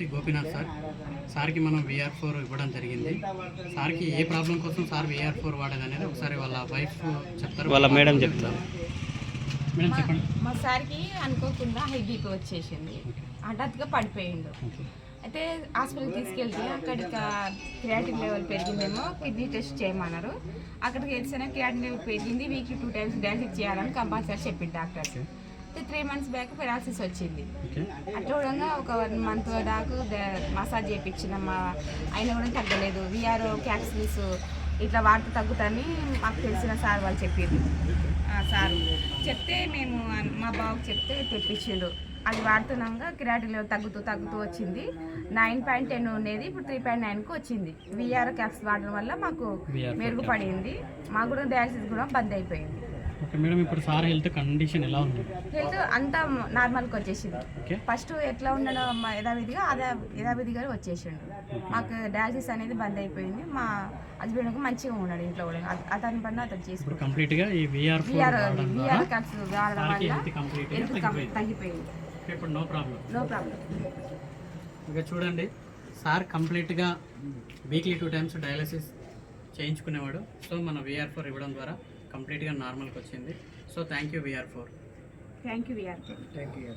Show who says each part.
Speaker 1: వచ్చేసి గోపీనాథ్ సార్. సార్కి మనం VR4 ఇవ్వడం జరిగింది. సార్కి ఏ ప్రాబ్లం కోసం సార్ VR4 వాడేది అనేది ఒకసారి వాళ్ళ వైఫ్ చెప్తారు, వాళ్ళ మేడం చెప్తారు. మేడం చెప్పండి.
Speaker 2: మా సార్కి అనుకోకుండా హై బీపీ వచ్చేసింది, హఠాత్తుగా పడిపోయిండు. అయితే హాస్పిటల్కి తీసుకెళ్తే అక్కడ క్రియాటిన్ లెవెల్ పెరిగిందేమో, కిడ్నీ టెస్ట్ చేయమన్నారు. అక్కడికి వెళ్తేనే క్రియాటిన్ లెవెల్ పెరిగింది, వీక్లీ 2 times డయాలసిస్ చేయాలని కంపల్సరీ చెప్పింది డాక్టర్స్. 3 months బ్యాక్ పెరాలసిస్ వచ్చింది. అట్లా కూడా ఒక 1 month దాకా మసాజ్ చేయించిన అయినా కూడా తగ్గలేదు. విఆర్ క్యాప్సిల్స్ ఇట్లా వాడితే తగ్గుతాయని మాకు తెలిసిన సార్ వాళ్ళు చెప్పింది. సార్ చెప్తే మేము మా బాబుకి చెప్తే తెప్పించిండు. అది వాడుతున్నాక క్రియాటిన్ లెవెల్ తగ్గుతూ వచ్చింది. 9.10 ఉండేది, ఇప్పుడు 3.9కి వచ్చింది. విఆర్ క్యాప్స్ వాడడం వల్ల మాకు మెరుగుపడింది. మాకు కూడా డయాలసిస్ కూడా బంద్ అయిపోయింది.
Speaker 1: ఓకే మేడం, ఇప్పుడు సార్ హెల్త్ కండిషన్ ఎలా ఉంది?
Speaker 2: హెల్త్ అంతా నార్మల్కి వచ్చేసింది. ఫస్ట్ ఎట్లా ఉండడం యథావిధిగా వచ్చేసిండు. మాకు డయాలసిస్ అనేది బంద్ అయిపోయింది. మా హస్బెండ్ మంచిగా ఉన్నాడు, ఇంట్లో కూడా అతని పని అతను చేసుకుంటాడు.
Speaker 1: కంప్లీట్గా ఈ విఆర్
Speaker 2: క్యాప్స్ వాడడం వల్ల హెల్త్ తగ్గిపోయింది.
Speaker 1: ఇప్పుడు నో ప్రాబ్లం. ఇక చూడండి, సార్ కంప్లీట్గా వీక్లీ 2 times డయాలసిస్ చేయించుకునేవాడు. సో మన VR4 ఇవ్వడం ద్వారా కంప్లీట్గా నార్మల్కి వచ్చింది. So thank you VR4.
Speaker 2: Thank you VR4.